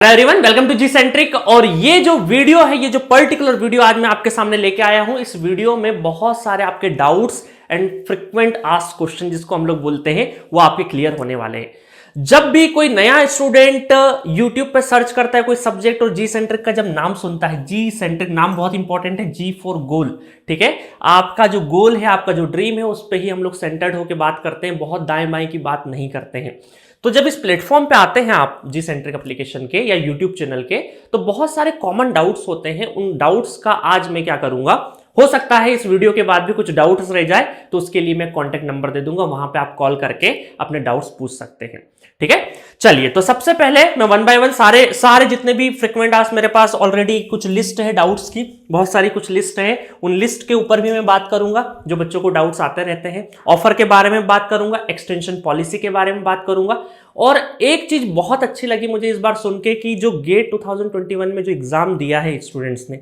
Hello everyone, welcome to G centric. और ये जो वीडियो है, ये जो पर्टिकुलर वीडियो आज मैं आपके सामने लेके आया हूं, इस वीडियो में बहुत सारे आपके doubts and frequent asked question जिसको हम लोग बोलते हैं वो आपके क्लियर होने वाले हैं। जब भी कोई नया स्टूडेंट यूट्यूब पे सर्च करता है कोई सब्जेक्ट और जी सेंट्रिक का जब नाम सुनता है, जी सेंट्रिक नाम बहुत इंपॉर्टेंट है, जी फॉर गोल। ठीक है, आपका जो गोल है, आपका जो ड्रीम है, उस पर ही हम लोग सेंटर्ड होकर बात करते हैं, बहुत दाएं बाएं की बात नहीं करते हैं। तो जब इस प्लेटफॉर्म पे आते हैं आप जी सेंट्रिक एप्लीकेशन के या यूट्यूब चैनल के, तो बहुत सारे कॉमन डाउट्स होते हैं। उन डाउट्स का आज मैं क्या करूंगा, हो सकता है इस वीडियो के बाद भी कुछ डाउट्स रह जाए, तो उसके लिए मैं कॉन्टेक्ट नंबर दे दूंगा, वहां पे आप कॉल करके अपने डाउट्स पूछ सकते हैं। ठीक है, चलिए तो सबसे पहले मैं वन बाय वन सारे जितने भी फ्रिक्वेंट आस्क, मेरे पास ऑलरेडी कुछ लिस्ट है डाउट्स की, बहुत सारी कुछ लिस्ट है, उन लिस्ट के ऊपर भी मैं बात करूंगा जो बच्चों को डाउट्स आते रहते हैं। ऑफर के बारे में बात करूंगा, एक्सटेंशन पॉलिसी के बारे में बात करूंगा। और एक चीज बहुत अच्छी लगी मुझे इस बार सुन के कि जो गेट 2021 में जो एग्जाम दिया है स्टूडेंट्स ने,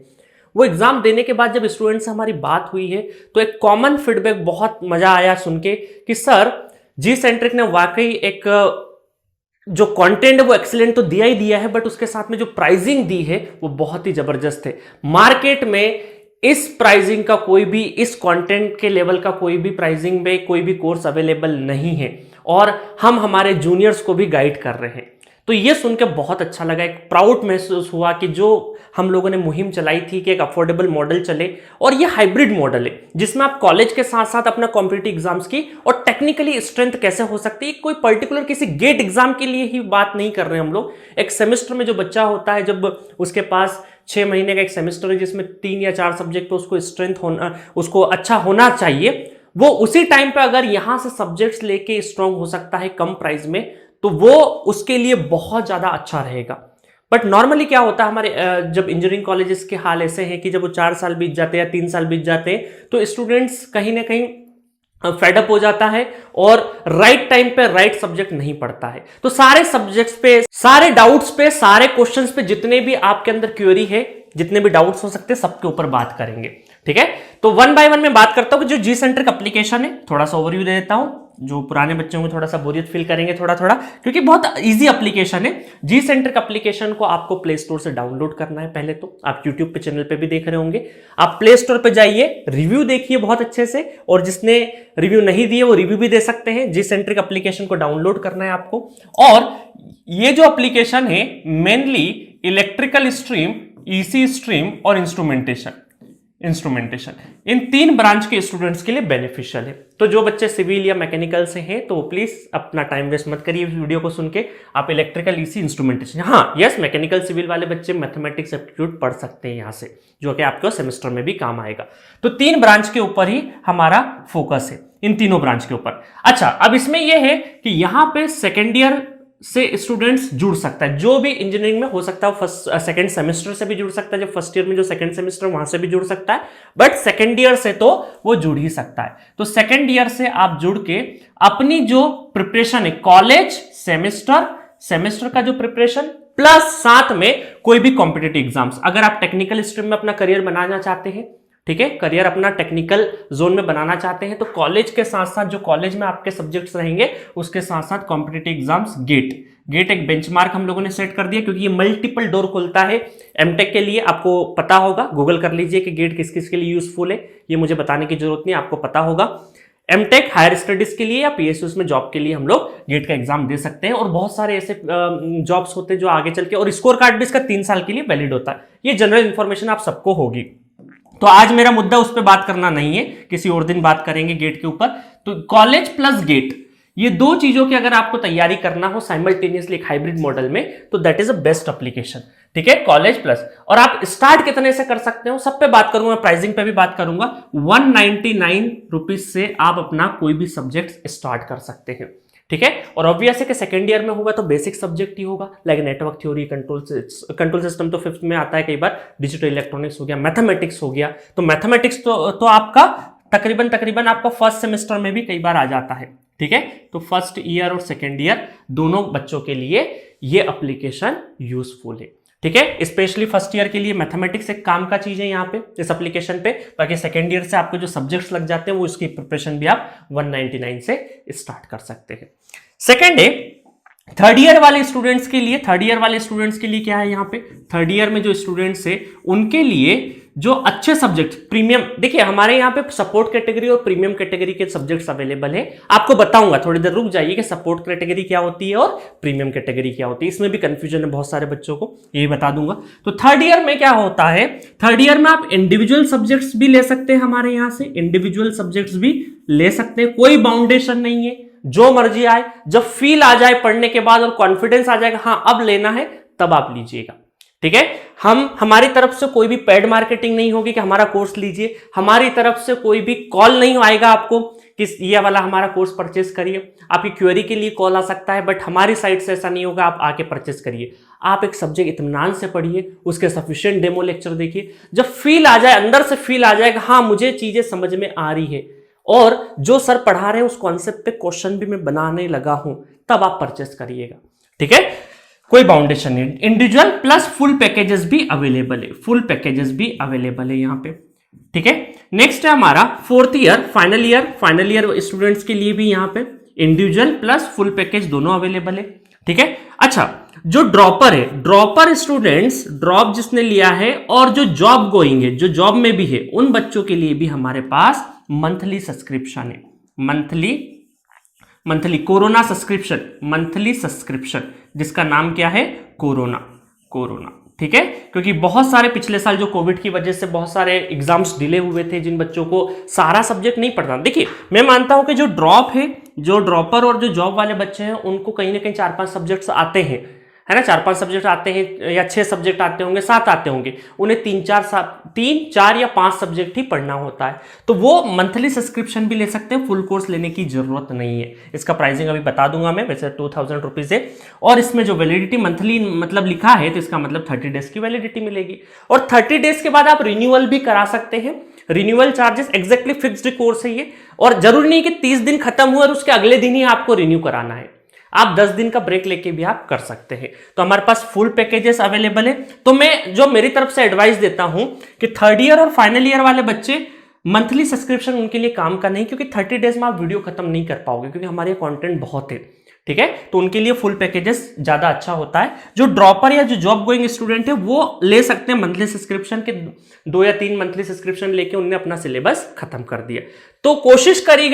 वो एग्जाम देने के बाद जब स्टूडेंट से हमारी बात हुई है तो एक कॉमन फीडबैक बहुत मजा आया सुन के कि सर जी सेंट्रिक ने वाकई एक जो कंटेंट है वो एक्सीलेंट तो दिया ही दिया है, बट उसके साथ में जो प्राइसिंग दी है वो बहुत ही जबरदस्त है। मार्केट में इस प्राइसिंग का कोई भी, इस कंटेंट के लेवल का कोई भी प्राइसिंग में कोई भी कोर्स अवेलेबल नहीं है, और हम हमारे जूनियर्स को भी गाइड कर रहे हैं। तो ये सुन के बहुत अच्छा लगा, एक प्राउड महसूस हुआ कि जो हम लोगों ने मुहिम चलाई थी कि एक अफोर्डेबल मॉडल चले, और ये हाइब्रिड मॉडल है जिसमें आप कॉलेज के साथ साथ अपना कॉम्पिटिटिव एग्जाम्स की और टेक्निकली स्ट्रेंथ कैसे हो सकती है, कोई पर्टिकुलर किसी गेट एग्जाम के लिए ही बात नहीं कर रहे हैं हम लोग। एक सेमेस्टर में जो बच्चा होता है, जब उसके पास 6 महीने का एक सेमेस्टर है जिसमें 3 या 4 सब्जेक्ट पे उसको स्ट्रेंथ होना, उसको अच्छा होना चाहिए, वो उसी टाइम पे अगर यहां से सब्जेक्ट्स लेके स्ट्रांग हो सकता है कम प्राइस में, तो वो उसके लिए बहुत ज्यादा अच्छा रहेगा। बट नॉर्मली क्या होता है हमारे जब इंजीनियरिंग कॉलेजेस के हाल ऐसे हैं कि जब वो 4 साल बीत जाते हैं या 3 साल बीत जाते हैं, तो स्टूडेंट्स कहीं ना कहीं फेडअप हो जाता है और राइट टाइम पे राइट सब्जेक्ट नहीं पढ़ता है। तो सारे सब्जेक्ट्स पे, सारे डाउट्स पे, सारे क्वेश्चंस पे, जितने भी आपके अंदर क्वेरी है, जितने भी डाउट्स हो सकते हैं, सबके ऊपर बात करेंगे। ठीक है, तो वन बाय वन में बात करता हूं कि जो जी सेंट्रिक एप्लीकेशन है, थोड़ा सा ओवरव्यू दे देता हूं, जो पुराने बच्चों को थोड़ा सा बोरियत फील करेंगे थोड़ा थोड़ा, क्योंकि बहुत इजी एप्लीकेशन है। जी सेंट्रिक एप्लीकेशन को आपको प्ले स्टोर से डाउनलोड करना है। पहले तो आप यूट्यूब पे चैनल पे भी देख रहे होंगे, आप प्ले स्टोर पे जाइए, रिव्यू देखिए बहुत अच्छे से, और जिसने रिव्यू नहीं दिए वो रिव्यू भी दे सकते हैं। जी सेंट्रिक एप्लीकेशन को डाउनलोड करना है आपको। और ये जो एप्लीकेशन है mainly electrical stream, EC stream और इंस्ट्रूमेंटेशन इन 3 ब्रांच के स्टूडेंट्स के लिए बेनिफिशियल है। तो जो बच्चे सिविल या मैकेनिकल से हैं तो प्लीज अपना टाइम वेस्ट मत करिए वीडियो को सुन के, आप इलेक्ट्रिकल, ईसी, इंस्ट्रूमेंटेशन, हाँ यस, मैकेनिकल सिविल वाले बच्चे मैथमेटिक्स एप्टीट्यूड पढ़ सकते हैं यहाँ से, जो कि आपको सेमेस्टर में भी काम आएगा। तो 3 ब्रांच के ऊपर ही हमारा फोकस है, इन तीनों ब्रांच के ऊपर। अच्छा, अब इसमें यह है कि यहाँ पे सेकेंड ईयर से स्टूडेंट्स जुड़ सकता है, जो भी इंजीनियरिंग में हो सकता है, फर्स्ट सेकंड सेमेस्टर से भी जुड़ सकता है, जो फर्स्ट ईयर में जो सेकंड सेमेस्टर वहां से भी जुड़ सकता है, बट सेकंड ईयर से तो वो जुड़ ही सकता है। तो सेकंड ईयर से आप जुड़ के अपनी जो प्रिपरेशन है, कॉलेज सेमेस्टर का जो प्रिपरेशन, प्लस साथ में कोई भी कॉम्पिटिटिव एग्जाम्स, अगर आप टेक्निकल स्ट्रीम में अपना करियर बनाना चाहते हैं, ठीक है, करियर अपना टेक्निकल जोन में बनाना चाहते हैं, तो कॉलेज के साथ साथ जो कॉलेज में आपके सब्जेक्ट्स रहेंगे उसके साथ साथ कॉम्पिटिटिव एग्जाम्स, गेट एक बेंचमार्क हम लोगों ने सेट कर दिया, क्योंकि ये मल्टीपल डोर खोलता है एमटेक के लिए। आपको पता होगा, गूगल कर लीजिए कि गेट किस किस के लिए यूजफुल है, ये मुझे बताने की जरूरत नहीं, आपको पता होगा। एमटेक, हायर स्टडीज के लिए या पीएसयूज में जॉब के लिए हम लोग गेट का एग्जाम दे सकते हैं, और बहुत सारे ऐसे जॉब्स होते हैं जो आगे चल के, और स्कोर कार्ड भी इसका 3 साल के लिए वैलिड होता है। ये जनरल इंफॉर्मेशन आप सबको होगी। तो आज मेरा मुद्दा उस पर बात करना नहीं है, किसी और दिन बात करेंगे गेट के ऊपर। तो कॉलेज प्लस गेट, ये 2 चीजों की अगर आपको तैयारी करना हो साइमल्टेनियसली एक हाइब्रिड मॉडल में, तो that is a best application. ठीक है, कॉलेज प्लस। और आप स्टार्ट कितने से कर सकते हो, सब पे बात करूंगा, प्राइसिंग पे भी बात करूंगा। 199 रुपीज से आप अपना कोई भी सब्जेक्ट स्टार्ट कर सकते हैं। ठीक है, और ऑब्वियस है कि सेकंड ईयर में होगा तो बेसिक सब्जेक्ट ही होगा, like network theory, control system तो 5th में आता है कई बार, डिजिटल इलेक्ट्रॉनिक्स हो गया, मैथमेटिक्स हो गया। तो मैथमेटिक्स तो आपका तकरीबन आपका फर्स्ट सेमेस्टर में भी कई बार आ जाता है। ठीक है, तो फर्स्ट ईयर और सेकेंड ईयर दोनों बच्चों के लिए ये एप्लीकेशन यूजफुल है। ठीक है, स्पेशली फर्स्ट ईयर के लिए मैथमेटिक्स एक काम का चीज है यहाँ पे इस एप्लीकेशन पे, बाकी सेकेंड ईयर से आपको जो सब्जेक्ट्स लग जाते हैं वो इसकी प्रिपरेशन भी आप 199 से स्टार्ट कर सकते हैं। सेकेंड है थर्ड ईयर वाले स्टूडेंट्स के लिए, थर्ड ईयर वाले स्टूडेंट्स के लिए क्या है यहाँ पे, थर्ड ईयर में जो स्टूडेंट्स है उनके लिए जो अच्छे सब्जेक्ट प्रीमियम, देखिए हमारे यहाँ पे सपोर्ट कैटेगरी और प्रीमियम कैटेगरी के सब्जेक्ट्स अवेलेबल है। आपको बताऊंगा, थोड़ी देर रुक जाइए कि सपोर्ट कैटेगरी क्या होती है और प्रीमियम कैटेगरी क्या होती है। इसमें भी कंफ्यूजन है बहुत सारे बच्चों को, ये बता दूंगा। तो थर्ड ईयर में क्या होता है, थर्ड ईयर में आप इंडिविजुअल सब्जेक्ट्स भी ले सकते हैं, हमारे यहाँ से इंडिविजुअल सब्जेक्ट्स भी ले सकते हैं, कोई बाउंडेशन नहीं है, जो मर्जी आए। जब फील आ जाए पढ़ने के बाद और कॉन्फिडेंस आ जाएगा हाँ अब लेना है, तब आप लीजिएगा। ठीक है, हमारी तरफ से कोई भी पेड मार्केटिंग नहीं होगी कि हमारा कोर्स लीजिए, हमारी तरफ से कोई भी कॉल नहीं आएगा आपको कि ये वाला हमारा कोर्स परचेस करिए। आपकी क्वेरी के लिए कॉल आ सकता है, बट हमारी साइड से ऐसा नहीं होगा आप आके परचेस करिए। आप एक सब्जेक्ट इत्मीनान से पढ़िए, उसके सफिशिएंट डेमो लेक्चर देखिए, जब फील आ जाए, अंदर से फील आ जाएगा हाँ मुझे चीजें समझ में आ रही है और जो सर पढ़ा रहे हैं उस कॉन्सेप्ट पे क्वेश्चन भी मैं बनाने लगा हूं, तब आप परचेस करिएगा। ठीक है, कोई बाउंडेशन नहीं। इंडिविजुअल प्लस फुल पैकेजेस भी अवेलेबल है, फुल पैकेजेस भी अवेलेबल है यहाँ पे। ठीक है, नेक्स्ट है हमारा fourth year final year, final year students के लिए भी यहाँ पे इंडिविजुअल प्लस फुल पैकेज दोनों अवेलेबल है। ठीक है, अच्छा जो ड्रॉपर है, ड्रॉपर स्टूडेंट्स, ड्रॉप जिसने लिया है और जो जॉब गोइंग है, जो जॉब में भी है, उन बच्चों के लिए भी हमारे पास मंथली सब्सक्रिप्शन है, monthly corona subscription, monthly subscription जिसका नाम क्या है, कोरोना। ठीक है, क्योंकि बहुत सारे पिछले साल जो कोविड की वजह से बहुत सारे एग्जाम्स डिले हुए थे, जिन बच्चों को सारा सब्जेक्ट नहीं पढ़ना। देखिए मैं मानता हूं कि जो ड्रॉप है, जो ड्रॉपर और जो जॉब वाले बच्चे हैं उनको कहीं ना कहीं 4-5 सब्जेक्ट्स आते हैं, है ना, 4-5 सब्जेक्ट आते हैं या 6 सब्जेक्ट आते होंगे, 7 आते होंगे, उन्हें 3-4 या 5 सब्जेक्ट ही पढ़ना होता है, तो वो मंथली सब्सक्रिप्शन भी ले सकते हैं, फुल कोर्स लेने की जरूरत नहीं है। इसका प्राइसिंग अभी बता दूंगा मैं, वैसे 2000 रुपीज है, और इसमें जो वैलिडिटी मंथली मतलब लिखा है तो इसका मतलब 30 डेज की वैलिडिटी मिलेगी, और 30 डेज के बाद आप रिन्यूअल भी करा सकते हैं। Renewal charges exactly fixed course है ये, और जरूरी नहीं कि 30 दिन खत्म हुआ और उसके अगले दिन ही आपको रिन्यू कराना है, आप 10 दिन का ब्रेक लेके भी आप कर सकते हैं। तो हमारे पास फुल पैकेजेस अवेलेबल है। तो मैं जो मेरी तरफ से एडवाइस देता हूं कि थर्ड ईयर और फाइनल ईयर वाले बच्चे मंथली सब्सक्रिप्शन उनके लिए काम का नहीं, क्योंकि 30 डेज में आप वीडियो खत्म नहीं कर पाओगे, क्योंकि हमारे कंटेंट बहुत है। ठीक है, तो उनके लिए फुल पैकेजेस ज्यादा अच्छा होता है। जो ड्रॉपर या जो जॉब गोइंग स्टूडेंट है वो ले सकते हैं मंथली सब्सक्रिप्शन के, 2 या 3 मंथली सब्सक्रिप्शन लेके उन्होंने अपना सिलेबस खत्म कर दिया। तो कोशिश करी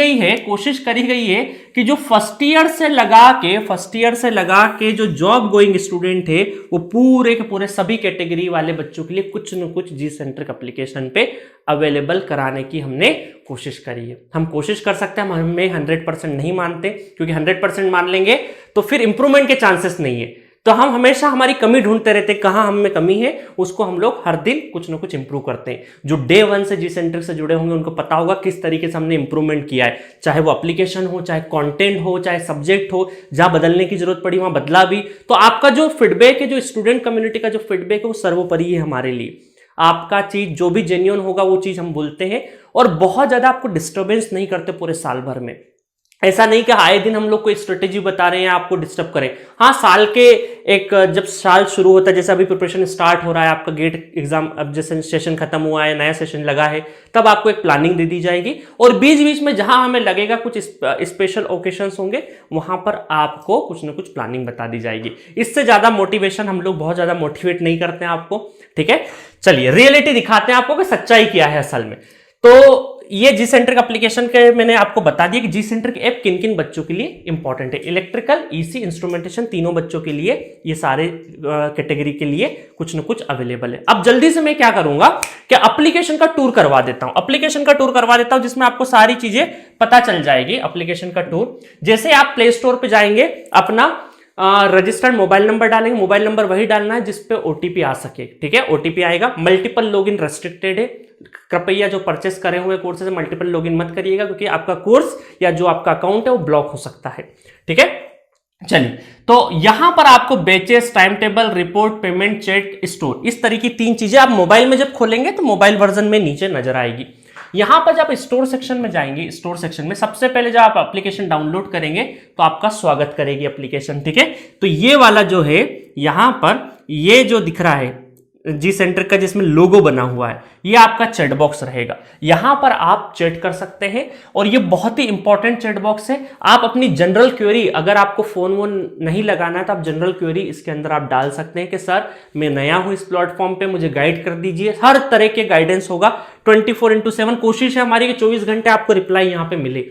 गई है कि जो फर्स्ट ईयर से लगा के जो जॉब गोइंग स्टूडेंट है वो पूरे के पूरे सभी कैटेगरी वाले बच्चों के लिए कुछ न कुछ जी सेंट्रिक एप्लीकेशन पे अवेलेबल कराने की हमने कोशिश करी है। हम कोशिश कर सकते हैं, हम हमें 100% नहीं मानते, क्योंकि 100% मान लेंगे तो फिर इंप्रूवमेंट के चांसेस नहीं है। तो हम हमेशा हमारी कमी ढूंढते रहते हैं, कहां हम में कमी है, उसको हम लोग हर दिन कुछ ना कुछ इंप्रूव करते हैं। जो डे 1 से जी सेंट्रिक से जुड़े होंगे उनको पता होगा किस तरीके से हमने इंप्रूवमेंट किया है, चाहे वो एप्लीकेशन हो, चाहे कंटेंट हो, चाहे सब्जेक्ट हो, जहां बदलने की जरूरत पड़ी वहां बदला भी। तो आपका जो फीडबैक है, जो स्टूडेंट कम्युनिटी का जो फीडबैक है वो सर्वोपरि है हमारे लिए। आपका चीज जो भी जेन्युइन होगा वो चीज हम बोलते हैं, और बहुत ज्यादा आपको डिस्टर्बेंस नहीं करते पूरे साल भर में। ऐसा नहीं कि आए दिन हम लोग कोई स्ट्रेटेजी बता रहे हैं आपको डिस्टर्ब करें। हाँ, साल के एक जब साल शुरू होता है, जैसे अभी प्रिपरेशन स्टार्ट हो रहा है, आपका गेट एग्जाम अब जैसे सेशन खत्म हुआ है, नया सेशन लगा है, तब आपको एक प्लानिंग दे दी जाएगी, और बीच बीच में जहां हमें लगेगा कुछ स्पेशल ओकेशंस होंगे वहां पर आपको कुछ ना कुछ प्लानिंग बता दी जाएगी। इससे ज्यादा मोटिवेशन हम लोग बहुत ज्यादा मोटिवेट नहीं करते हैं आपको। ठीक है, चलिए रियलिटी दिखाते हैं आपको कि सच्चाई क्या है असल में। तो ये जी सेंट्रिक एप्लीकेशन के मैंने आपको बता दिया कि जी सेंट्रिक ऐप किन किन बच्चों के लिए इंपॉर्टेंट है। इलेक्ट्रिकल, ईसी, इंस्ट्रूमेंटेशन, तीनों बच्चों के लिए, ये सारे कैटेगरी के लिए कुछ न कुछ अवेलेबल है। अब जल्दी से मैं क्या करूंगा कि एप्लीकेशन का टूर करवा देता हूं, जिसमें आपको सारी चीजें पता चल जाएगी। एप्लीकेशन का टूर, जैसे आप प्ले स्टोर पे जाएंगे, अपना रजिस्टर्ड मोबाइल नंबर डालेंगे, मोबाइल नंबर वही डालना है जिसपे ओटीपी आ सके। ठीक है, ओटीपी आएगा। मल्टीपल लॉगिन रेस्ट्रिक्टेड है, कृपया जो परचेस करे हुए कोर्सेज से मल्टीपल लॉगिन मत करिएगा, क्योंकि आपका कोर्स या जो आपका अकाउंट है वो ब्लॉक हो सकता है। ठीक है, चलिए, तो यहां पर आपको batches, time table, report, payment, chat, store, इस तरह की 3 चीजें आप मोबाइल में जब खोलेंगे तो मोबाइल वर्जन में नीचे नजर आएगी। यहां पर जब स्टोर सेक्शन में जाएंगे, स्टोर सेक्शन में सबसे पहले जब आप एप्लीकेशन डाउनलोड करेंगे तो आपका स्वागत करेगी एप्लीकेशन। ठीक है, तो ये वाला जो है यहां पर ये जो दिख रहा है जी सेंट्रिक का जिसमें लोगो बना हुआ है, ये आपका चैट बॉक्स रहेगा। यहां पर आप चैट कर सकते हैं और ये बहुत ही इंपॉर्टेंट चैट बॉक्स है। आप अपनी जनरल क्वेरी, अगर आपको फोन वोन नहीं लगाना है तो आप जनरल क्वेरी इसके अंदर आप डाल सकते हैं कि सर मैं नया हूं इस प्लेटफॉर्म पे, मुझे गाइड कर दीजिए। हर तरह के गाइडेंस होगा 24/7। कोशिश है हमारी कि 24 घंटे आपको रिप्लाई यहां पे मिले।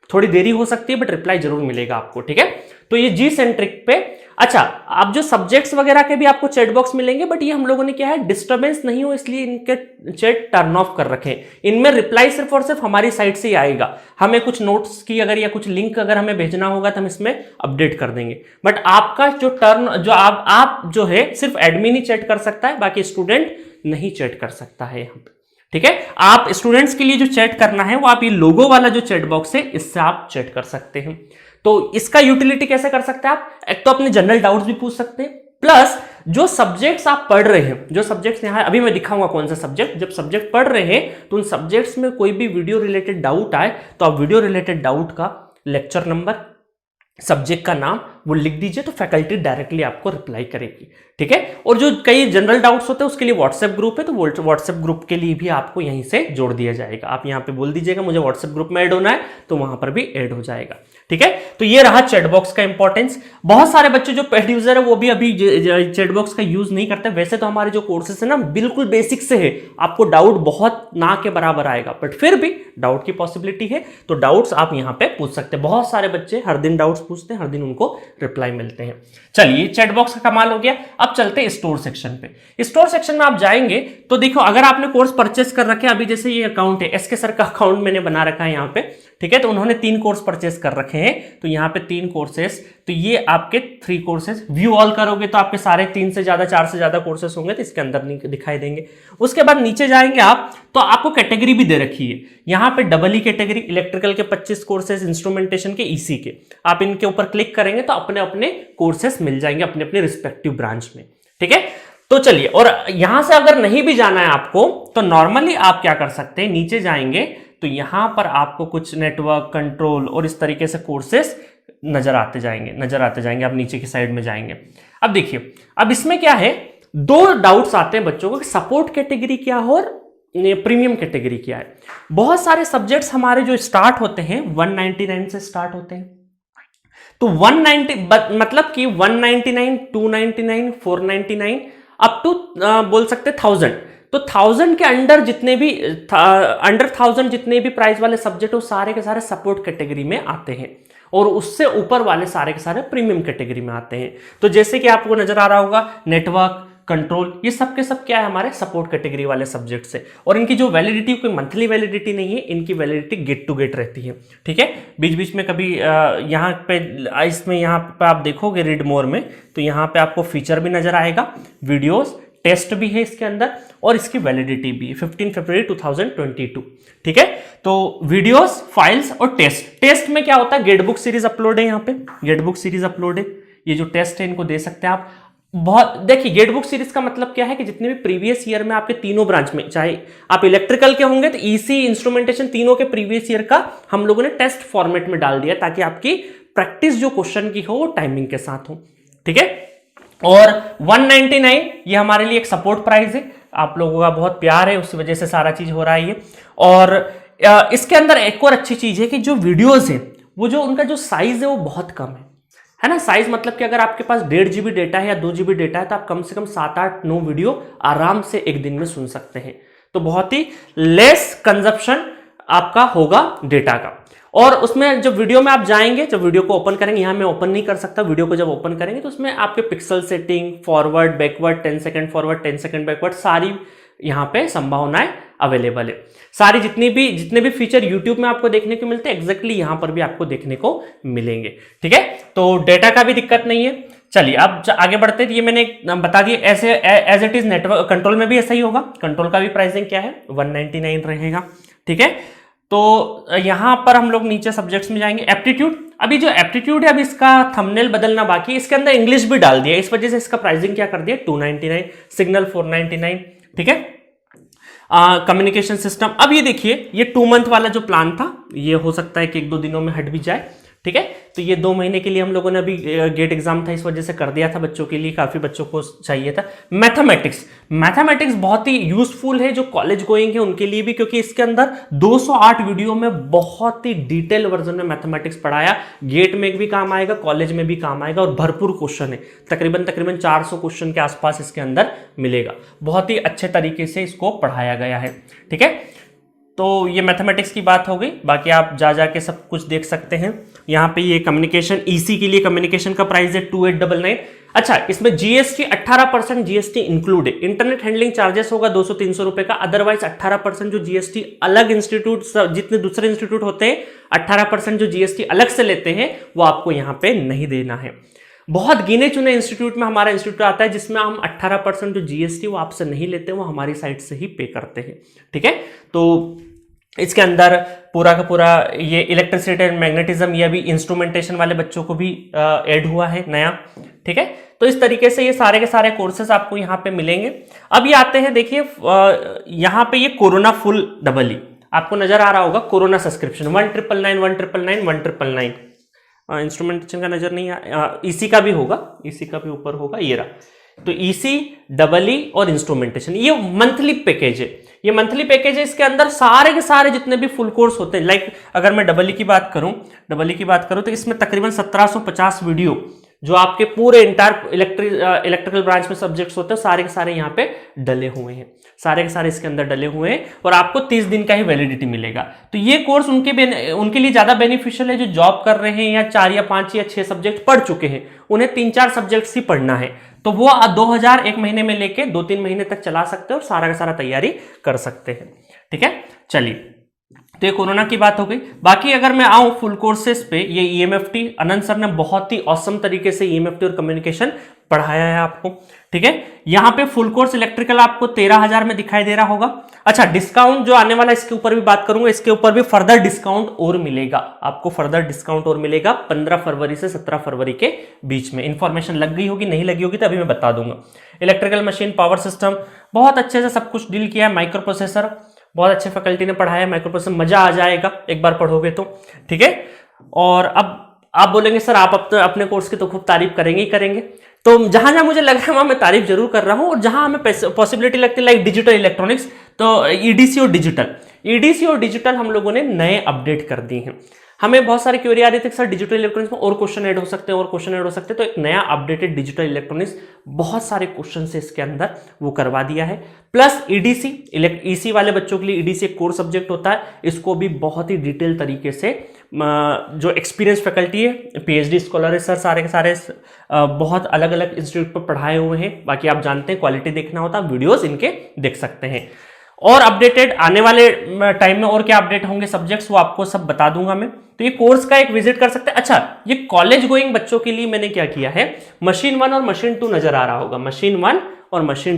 थोड़ी देरी हो सकती है बट रिप्लाई जरूर मिलेगा आपको, ठीक है। तो ये जी सेंट्रिक पे। अच्छा, आप जो सब्जेक्ट्स वगैरह के भी आपको चैट बॉक्स मिलेंगे, बट ये हम लोगों ने क्या है, डिस्टरबेंस नहीं हो इसलिए इनके चैट टर्न ऑफ कर रखे हैं। इनमें रिप्लाई सिर्फ और सिर्फ हमारी साइड से ही आएगा। हमें कुछ नोट्स की अगर या कुछ लिंक अगर हमें भेजना होगा तो हम इसमें अपडेट कर देंगे। बट आपका जो टर्न जो आप जो है सिर्फ एडमिन ही चैट कर सकता है, बाकी स्टूडेंट नहीं चैट कर सकता है यहाँ पे, ठीक है। आप स्टूडेंट्स के लिए जो चैट करना है वो आप ये लोगो वाला जो चैट बॉक्स है इससे आप चैट कर सकते हैं। तो इसका यूटिलिटी कैसे कर सकते हैं आप, एक तो अपने जनरल डाउट्स भी पूछ सकते हैं, प्लस जो सब्जेक्ट्स आप पढ़ रहे हैं, जो सब्जेक्ट्स यहां अभी मैं दिखाऊंगा कौन सा सब्जेक्ट, जब सब्जेक्ट पढ़ रहे हैं तो उन सब्जेक्ट्स में कोई भी वीडियो रिलेटेड डाउट आए तो आप वीडियो रिलेटेड डाउट का लेक्चर नंबर, सब्जेक्ट का नाम वो लिख दीजिए तो फैकल्टी डायरेक्टली आपको रिप्लाई करेगी, ठीक है। और जो कई जनरल डाउट्स होते हैं उसके लिए व्हाट्सएप ग्रुप है, तो व्हाट्सएप ग्रुप के लिए भी आपको यहीं से जोड़ दिया जाएगा। आप यहाँ पे बोल दीजिएगा मुझे व्हाट्सएप ग्रुप में ऐड होना है तो वहां पर भी ऐड हो जाएगा, ठीक है। तो ये रहा चैट बॉक्स का इंपॉर्टेंस। बहुत सारे बच्चे जो पेड यूजर है वो भी अभी चैट बॉक्स का यूज नहीं करते। वैसे तो हमारे जो कोर्सेस है ना बिल्कुल बेसिक से है, आपको डाउट बहुत ना के बराबर आएगा, बट फिर भी डाउट की पॉसिबिलिटी है तो डाउट्स आप यहाँ पे पूछ सकते हैं। बहुत सारे बच्चे हर दिन डाउट्स पूछते हैं, हर दिन उनको रिप्लाई मिलते हैं। चलिए, चैट बॉक्स का कमाल हो गया। अब चलते हैं स्टोर सेक्शन पे। स्टोर सेक्शन में आप जाएंगे तो देखो, अगर आपने कोर्स परचेस कर रखे हैं, अभी जैसे ये अकाउंट है, एसके सर का अकाउंट मैंने बना रखा है यहाँ पे, ठीक है। तो उन्होंने 3 कोर्स परचेस कर रखे हैं, तो यहाँ पे 3 कोर्सेस, तो ये आपके 3 कोर्सेस। व्यू ऑल करोगे तो आपके सारे 3 से ज्यादा 4 से ज्यादा कोर्सेस होंगे तो इसके अंदर नहीं दिखाई देंगे। उसके बाद नीचे जाएंगे आप तो आपको कैटेगरी भी दे रखी है यहाँ पे, डबल ई कैटेगरी, इलेक्ट्रिकल के 25 कोर्सेस, इंस्ट्रूमेंटेशन के, ईसी के। आप इनके ऊपर क्लिक करेंगे तो अपने अपने कोर्सेस मिल जाएंगे अपने अपने रिस्पेक्टिव ब्रांच में, ठीक है। तो चलिए, और यहां से अगर नहीं भी जाना है आपको तो नॉर्मली आप क्या कर सकते हैं, नीचे जाएंगे तो यहां पर आपको कुछ नेटवर्क कंट्रोल और इस तरीके से कोर्सेस नजर आते जाएंगे। आप नीचे की साइड में जाएंगे। अब देखिए, अब इसमें क्या है, 2 डाउट्स आते हैं बच्चों को, सपोर्ट कैटेगरी क्या है और प्रीमियम कैटेगरी क्या है। बहुत सारे सब्जेक्ट्स हमारे जो स्टार्ट होते हैं 199 से स्टार्ट होते हैं। तो 190 मतलब कि 199, 299, 499 अप टू बोल सकते 1000। तो 1000 के अंडर जितने भी अंडर 1000 जितने भी प्राइस वाले सब्जेक्ट हो सारे के सारे सपोर्ट कैटेगरी में आते हैं, और उससे ऊपर वाले सारे के सारे प्रीमियम कैटेगरी में आते हैं। तो जैसे कि आपको नजर आ रहा होगा, नेटवर्क कंट्रोल, ये सब के सब क्या है, हमारे सपोर्ट कैटेगरी वाले सब्जेक्ट्स है। और इनकी जो वैलिडिटी कोई मंथली वैलिडिटी नहीं है, इनकी वैलिडिटी गेट टू गेट रहती है, ठीक है। बीच बीच में कभी यहाँ पे इसमें यहाँ पे आप देखोगे रीड मोर में, तो यहाँ पे आपको फीचर भी नजर आएगा, वीडियोस, टेस्ट भी है इसके अंदर, और इसकी वैलिडिटी भी 15 फरवरी 2022, ठीक है। तो वीडियोस, फाइल्स और टेस्ट में क्या होता है, गेटबुक सीरीज अपलोड है, यहाँ पे गेटबुक सीरीज अपलोड है। ये जो टेस्ट है इनको दे सकते हैं आप। बहुत देखिए, गेटबुक सीरीज का मतलब क्या है कि जितने भी प्रीवियस ईयर में आपके तीनों ब्रांच में, चाहे आप इलेक्ट्रिकल के होंगे तो ईसी, इंस्ट्रूमेंटेशन, तीनों के प्रीवियस ईयर का हम लोगों ने टेस्ट फॉर्मेट में डाल दिया ताकि आपकी प्रैक्टिस जो क्वेश्चन की हो वो टाइमिंग के साथ हो, ठीक है। और 199 ये हमारे लिए एक सपोर्ट प्राइस है, आप लोगों का बहुत प्यार है, उसी वजह से सारा चीज हो रहा है ये। और इसके अंदर एक और अच्छी चीज है कि जो वीडियोस है वो जो उनका जो साइज है वो बहुत कम है ना। साइज मतलब कि अगर आपके पास 1.5 GB डेटा है या 2 GB डेटा है तो आप कम से कम 7, 8, 9 वीडियो आराम से एक दिन में सुन सकते हैं। तो बहुत ही लेस कंजप्शन आपका होगा डेटा का। और उसमें जब वीडियो में आप जाएंगे, जब वीडियो को ओपन करेंगे, यहां मैं ओपन नहीं कर सकता, वीडियो को जब ओपन करेंगे तो उसमें आपके pixel setting, forward backward, 10 second forward, 10 second backward, सारी यहां पे संभावनाएं अवेलेबल है। सारी जितने भी फीचर YouTube में आपको देखने को मिलते हैं एग्जैक्टली यहां पर भी आपको देखने को मिलेंगे, ठीक है। तो डेटा का भी दिक्कत नहीं है। चलिए अब आगे बढ़ते हैं। ये मैंने बता दिया, ऐसे as it is network control में भी ऐसा ही होगा। कंट्रोल का भी प्राइसिंग क्या है, 199 रहेगा, ठीक है। तो यहां पर हम लोग नीचे सब्जेक्ट्स में जाएंगे। एप्टीट्यूड, अभी जो एप्टीट्यूड है अभी इसका थंबनेल बदलना बाकी है, इसके अंदर इंग्लिश भी डाल दिया, इस वजह से इसका प्राइसिंग क्या कर दिया 299, सिग्नल 499, ठीक है। कम्युनिकेशन सिस्टम, अब ये देखिए, ये 2 मंथ वाला जो प्लान था ये हो सकता है कि 1-2 दिनों में हट भी जाए, ठीक है। तो ये 2 महीने के लिए हम लोगों ने अभी गेट एग्जाम था इस वजह से कर दिया था बच्चों के लिए, काफी बच्चों को चाहिए था। मैथमेटिक्स बहुत ही यूजफुल है जो कॉलेज गोइंग है उनके लिए भी, क्योंकि इसके अंदर 208 वीडियो में बहुत ही डिटेल वर्जन में मैथमेटिक्स पढ़ाया। गेट में भी काम आएगा, कॉलेज में भी काम आएगा, और भरपूर क्वेश्चन है, तकरीबन 400 क्वेश्चन के आसपास इसके अंदर मिलेगा। बहुत ही अच्छे तरीके से इसको पढ़ाया गया है, ठीक है। तो ये मैथमेटिक्स की बात हो गई, बाकी आप जा जाके सब कुछ देख सकते हैं। यहाँ पे ये कम्युनिकेशन, ईसी के लिए कम्युनिकेशन का प्राइस है 2899। अच्छा, इसमें जीएसटी 18% जीएसटी इंक्लूड है। इंटरनेट हैंडलिंग चार्जेस होगा 200-300 रुपए का, अदरवाइज 18% जो जीएसटी अलग इंस्टीट्यूट, जितने दूसरे इंस्टीट्यूट होते हैं 18% जो जीएसटी अलग से लेते हैं वो आपको यहाँ पे नहीं देना है। बहुत गिने चुने इंस्टीट्यूट में हमारा इंस्टीट्यूट आता है जिसमें हम 18% जो जीएसटी वो आपसे नहीं लेते, वो हमारी साइड से ही पे करते हैं, ठीक है। तो इसके अंदर पूरा का पूरा ये इलेक्ट्रिसिटी एंड मैग्नेटिज्म, ये भी इंस्ट्रूमेंटेशन वाले बच्चों को भी ऐड हुआ है नया, ठीक है। तो इस तरीके से ये सारे के सारे कोर्सेज आपको यहाँ पे मिलेंगे। अब ये आते हैं, देखिए यहाँ पे ये कोरोना फुल डबल ई आपको नजर आ रहा होगा, कोरोना सब्सक्रिप्शन 1999 इंस्ट्रूमेंटेशन का नजर नहीं आया, ईसी का भी होगा, ईसी का भी ऊपर होगा, ये रहा। तो ईसी, डबल ई और इंस्ट्रूमेंटेशन ये मंथली पैकेज है, ये मंथली पैकेज है। इसके अंदर सारे के सारे जितने भी फुल कोर्स होते हैं, लाइक अगर मैं डबल ई की बात करूं तो इसमें तकरीबन 1750 वीडियो जो आपके पूरे इंटायर इलेक्ट्रिकल ब्रांच में सब्जेक्ट्स होते हैं सारे के सारे यहाँ पे डले हुए हैं, सारे के सारे इसके अंदर डले हुए हैं, और आपको 30 दिन का ही वैलिडिटी मिलेगा। तो ये कोर्स उनके लिए ज्यादा बेनिफिशियल है जो जॉब कर रहे हैं या 4 या 5 या 6 सब्जेक्ट पढ़ चुके हैं, उन्हें 3-4 सब्जेक्ट्स ही पढ़ना है, तो वो 2000 एक महीने में लेके 2-3 महीने तक चला सकते हैं और सारा का सारा तैयारी कर सकते हैं, ठीक है। चलिए, तो ये कोरोना की बात हो गई। बाकी अगर मैं आऊं फुल कोर्सेज पे, ये ईएमएफटी अनंत सर ने बहुत ही ऑसम तरीके से ईएमएफटी और कम्युनिकेशन पढ़ाया है आपको, ठीक है। यहां पे फुल कोर्स इलेक्ट्रिकल आपको 13,000 में दिखाई दे रहा होगा। अच्छा, डिस्काउंट जो आने वाला इसके ऊपर भी बात करूंगा, इसके ऊपर भी फर्दर डिस्काउंट और मिलेगा आपको, फर्दर डिस्काउंट और मिलेगा 15 फरवरी से 17 फरवरी के बीच में। इंफॉर्मेशन लग गई होगी, नहीं लगी होगी तो अभी मैं बता दूंगा। इलेक्ट्रिकल मशीन, पावर सिस्टम, बहुत अच्छे से सब कुछ डील किया है। माइक्रो प्रोसेसर बहुत अच्छे फैकल्टी ने पढ़ाया है, माइक्रो प्रोसेसर मजा आ जाएगा एक बार पढ़ोगे तो, ठीक है। और अब आप बोलेंगे सर आप अपने कोर्स की तो खूब तारीफ करेंगे ही करेंगे, तो जहां जहां मुझे लग रहा है वहां मैं तारीफ जरूर कर रहा हूं, और जहां हमें पॉसिबिलिटी लगती है लाइक डिजिटल इलेक्ट्रॉनिक्स, तो ईडीसी और डिजिटल हम लोगों ने नए अपडेट कर दिए हैं। हमें बहुत सारी क्वेरी आ रही थी सर डिजिटल इलेक्ट्रॉनिक्स में और क्वेश्चन ऐड हो सकते हैं, तो एक नया अपडेटेड डिजिटल इलेक्ट्रॉनिक्स बहुत सारे क्वेश्चन से इसके अंदर वो करवा दिया है। प्लस ईडीसी, ईसी वाले बच्चों के लिए ईडीसी एक कोर सब्जेक्ट होता है, इसको भी बहुत ही डिटेल तरीके से जो एक्सपीरियंस फैकल्टी है, पीएचडी स्कॉलर है सर, सारे के सारे बहुत अलग अलग इंस्टीट्यूट पर पढ़ाए हुए हैं। बाकी आप जानते हैं क्वालिटी देखना होता है, वीडियोस इनके देख सकते हैं। और अपडेटेड आने वाले टाइम में और क्या अपडेट होंगे सब्जेक्ट्स वो आपको सब बता दूंगा मैं, तो ये कोर्स का एक विजिट कर सकते हैं। अच्छा, ये कॉलेज गोइंग बच्चों के लिए मैंने क्या किया है, मशीन 1 और मशीन 2 नजर आ रहा होगा, मशीन 1 और मशीन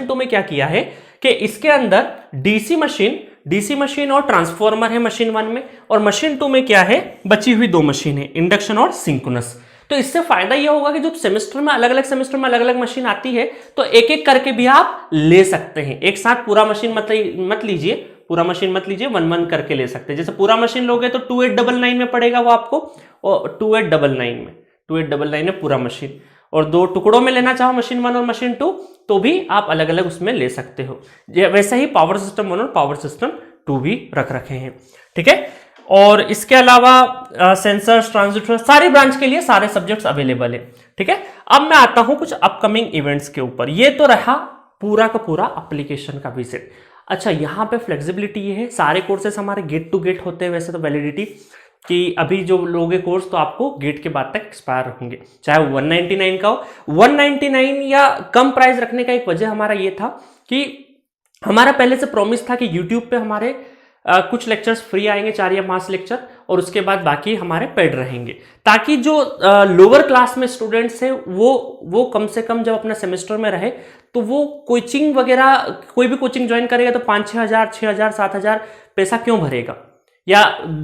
2 में क्या किया है कि इसके अंदर डीसी मशीन और ट्रांसफॉर्मर है मशीन 1 में, और मशीन 2 में क्या है, बची हुई 2 मशीन है, इंडक्शन और सिंक्रोनस। तो इससे फायदा यह होगा कि जब सेमेस्टर में अलग अलग मशीन आती है तो एक एक करके भी आप ले सकते हैं, एक साथ पूरा मशीन मत लीजिए, 1-1 करके ले सकते हैं। जैसे पूरा मशीन लोगे तो 2899 में पड़ेगा वो आपको, और 2899 में पूरा मशीन, और 2 टुकड़ों में लेना चाहो मशीन 1 और मशीन 2 तो भी आप अलग अलग उसमें ले सकते हो। वैसे ही पावर सिस्टम 1 और पावर सिस्टम 2 भी रख रखे हैं, ठीक है। और इसके अलावा सेंसर्स, ट्रांजिस्टर, सारी ब्रांच के लिए सारे सब्जेक्ट्स अवेलेबल है, ठीक है। अब मैं आता हूं कुछ अपकमिंग इवेंट्स के ऊपर। ये तो रहा पूरा का पूरा एप्लीकेशन का विजिट। अच्छा, यहाँ पे फ्लेक्सिबिलिटी ये है, सारे कोर्सेज हमारे गेट टू गेट होते हैं वैसे तो, वैलिडिटी कि अभी जो लोगे कोर्स तो आपको गेट के बाद तक एक्सपायर होंगे, चाहे 199 का हो। 199 या कम प्राइस रखने का एक वजह हमारा ये था कि हमारा पहले से प्रॉमिस था कि यूट्यूब पे हमारे कुछ लेक्चर्स फ्री आएंगे, 4 या 5 लेक्चर, और उसके बाद बाकी हमारे पेड रहेंगे, ताकि जो लोअर क्लास में स्टूडेंट्स हैं वो कम से कम जब अपना सेमेस्टर में रहे तो वो कोचिंग वगैरह, कोई भी कोचिंग ज्वाइन करेगा तो 5-6 हज़ार 6 हज़ार 7 हज़ार पैसा क्यों भरेगा। या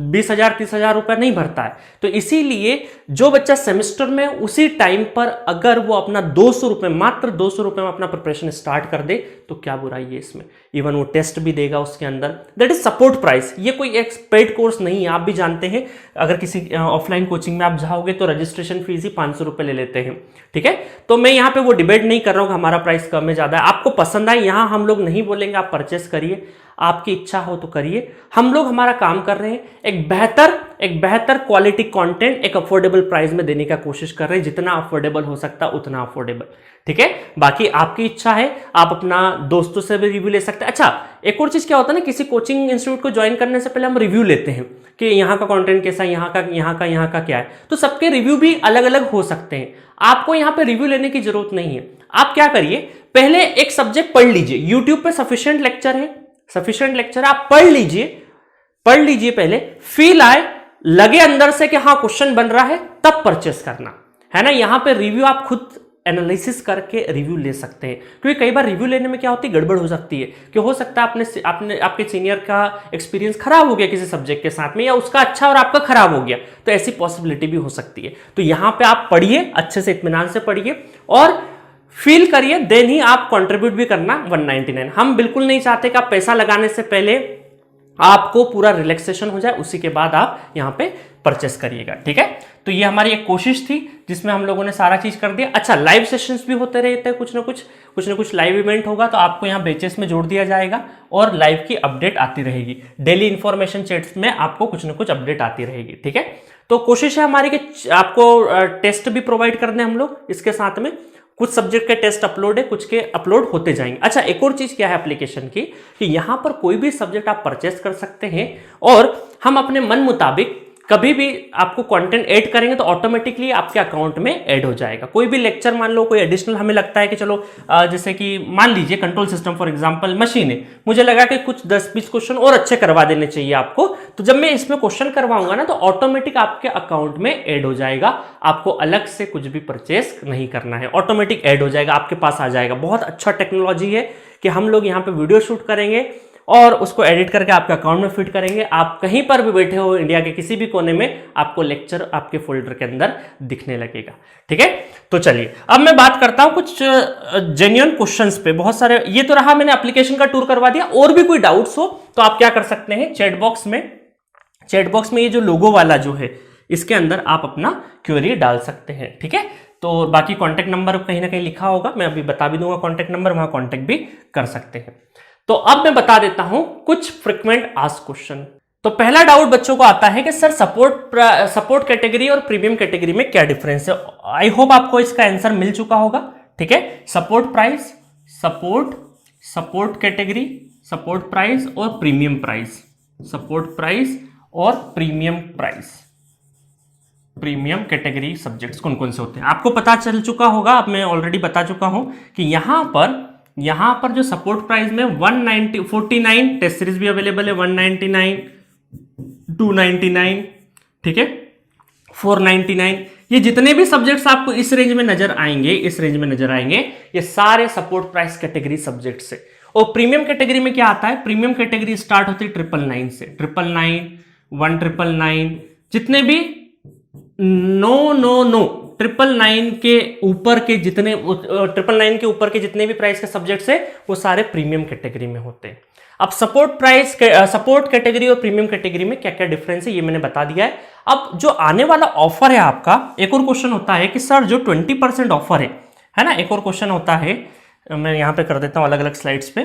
20,000 30,000 रुपये नहीं भरता है। तो इसीलिए जो बच्चा सेमेस्टर में उसी टाइम पर अगर वो अपना 200 रुपये, मात्र 200 रुपये में अपना प्रिपरेशन स्टार्ट कर दे तो क्या बुराई है इसमें। इवन वो टेस्ट भी देगा उसके अंदर, दैट इज सपोर्ट प्राइस। ये कोई एक पेड कोर्स नहीं है, आप भी जानते हैं। अगर किसी ऑफलाइन कोचिंग में आप जाओगे तो रजिस्ट्रेशन फीस ही 500 रुपये ले लेते हैं, ठीक है। तो मैं यहाँ पे वो डिबेट नहीं कर रहा हूँ कि हमारा प्राइस कम है ज़्यादा है, आपको पसंद आए, यहाँ हम लोग नहीं बोलेंगे आप परचेस करिए, आपकी इच्छा हो तो करिए। हम लोग हमारा काम कर रहे हैं, एक बेहतर क्वालिटी कंटेंट एक अफोर्डेबल प्राइस में देने का कोशिश कर रहे हैं, जितना अफोर्डेबल हो सकता है उतना अफोर्डेबल, ठीक है। बाकी आपकी इच्छा है, आप अपना दोस्तों से भी रिव्यू ले सकते हैं। अच्छा, एक और चीज क्या होता है ना, किसी कोचिंग इंस्टीट्यूट को ज्वाइन करने से पहले हम रिव्यू लेते हैं कि यहाँ का कंटेंट कैसा है, यहाँ का क्या है। तो सबके रिव्यू भी अलग अलग हो सकते हैं, आपको यहाँ पे रिव्यू लेने की जरूरत नहीं है। आप क्या करिए, पहले एक सब्जेक्ट पढ़ लीजिए, यूट्यूब पे सफिशिएंट लेक्चर आप पढ़ लीजिए पहले, फील आए, लगे अंदर से कि हाँ क्वेश्चन बन रहा है, तब परचेस करना है ना। यहां पे रिव्यू आप खुद एनालिसिस करके रिव्यू ले सकते हैं, क्योंकि कई बार रिव्यू लेने में क्या होती है, गड़बड़ हो सकती है कि हो सकता है आपके सीनियर का एक्सपीरियंस खराब हो गया किसी सब्जेक्ट के साथ में, या उसका अच्छा और आपका खराब हो गया, तो ऐसी पॉसिबिलिटी भी हो सकती है। तो यहां पे आप पढ़िए, अच्छे से इत्मीनान से पढ़िए और फील करिए, देन ही आप कंट्रीब्यूट भी करना 199। हम बिल्कुल नहीं चाहते कि आप पैसा लगाने से पहले आपको पूरा रिलैक्सेशन हो जाए, उसी के बाद आप यहां पे परचेस करिएगा, ठीक है। तो ये हमारी एक कोशिश थी जिसमें हम लोगों ने सारा चीज कर दिया। अच्छा, लाइव सेशंस भी होते रहते हैं, कुछ ना कुछ लाइव इवेंट होगा तो आपको यहाँ बैचेस में जोड़ दिया जाएगा और लाइव की अपडेट आती रहेगी। डेली इंफॉर्मेशन चैट्स में आपको कुछ ना कुछ अपडेट आती रहेगी, ठीक है। तो कोशिश है हमारी कि आपको टेस्ट भी प्रोवाइड कर दें हम लोग, इसके साथ में कुछ सब्जेक्ट के टेस्ट अपलोड है, कुछ के अपलोड होते जाएंगे। अच्छा, एक और चीज क्या है एप्लीकेशन की, कि यहां पर कोई भी सब्जेक्ट आप परचेस कर सकते हैं और हम अपने मन मुताबिक कभी भी आपको कंटेंट ऐड करेंगे तो ऑटोमेटिकली आपके अकाउंट में ऐड हो जाएगा। कोई भी लेक्चर मान लो, कोई एडिशनल हमें लगता है कि चलो जैसे कि मान लीजिए control system for example machine है, मुझे लगा कि कुछ 10-20 क्वेश्चन और अच्छे करवा देने चाहिए आपको, तो जब मैं इसमें क्वेश्चन करवाऊंगा ना तो ऑटोमेटिक आपके अकाउंट में ऐड हो जाएगा, आपको अलग से कुछ भी परचेस नहीं करना है, ऑटोमेटिक ऐड हो जाएगा, आपके पास आ जाएगा। बहुत अच्छा टेक्नोलॉजी है कि हम लोग यहाँ पे वीडियो शूट करेंगे और उसको एडिट करके आपके अकाउंट में फिट करेंगे। आप कहीं पर भी बैठे हो इंडिया के किसी भी कोने में, आपको लेक्चर आपके फोल्डर के अंदर दिखने लगेगा, ठीक है। तो चलिए अब मैं बात करता हूं कुछ जेन्युइन क्वेश्चंस पे। बहुत सारे, ये तो रहा, मैंने एप्लीकेशन का टूर करवा दिया। और भी कोई डाउट्स हो तो आप क्या कर सकते हैं, चैट बॉक्स में ये जो लोगो वाला जो है इसके अंदर आप अपना क्वेरी डाल सकते हैं, ठीक है। तो बाकी कॉन्टेक्ट नंबर कहीं ना कहीं लिखा होगा, मैं अभी बता भी दूंगा कॉन्टेक्ट नंबर, वहां कॉन्टेक्ट भी कर सकते हैं। तो अब मैं बता देता हूं कुछ फ्रीक्वेंट आस्क्ड क्वेश्चन। तो पहला डाउट बच्चों को आता है कि सर सपोर्ट कैटेगरी और प्रीमियम कैटेगरी में क्या डिफरेंस है। आई होप आपको इसका आंसर मिल चुका होगा, ठीक है। Support price, support category, support price और प्रीमियम प्राइस, सपोर्ट प्राइस और premium price, premium category subjects कौन कौन से होते हैं आपको पता चल चुका होगा। अब मैं ऑलरेडी बता चुका हूं कि यहां पर जो सपोर्ट प्राइस में 149 टेस्ट सीरीज भी अवेलेबल है, 199, 299, ठीक है, 499, ये जितने भी सब्जेक्ट्स आपको इस रेंज में नजर आएंगे, ये सारे सपोर्ट प्राइस कैटेगरी सब्जेक्ट्स है। और प्रीमियम कैटेगरी में क्या आता है, प्रीमियम कैटेगरी स्टार्ट होती है 999 से, 999, 1999, जितने भी नो 999 के ऊपर के जितने 999 के ऊपर के जितने भी प्राइस के सब्जेक्ट्स है वो सारे प्रीमियम कैटेगरी में होते हैं। अब सपोर्ट कैटेगरी और प्रीमियम कैटेगरी में क्या क्या डिफरेंस है ये मैंने बता दिया है। अब जो आने वाला ऑफर है आपका, एक और क्वेश्चन होता है कि सर जो 20% ऑफर है ना, एक और क्वेश्चन होता है, मैं यहां पे कर देता हूं अलग अलग स्लाइड्स पे,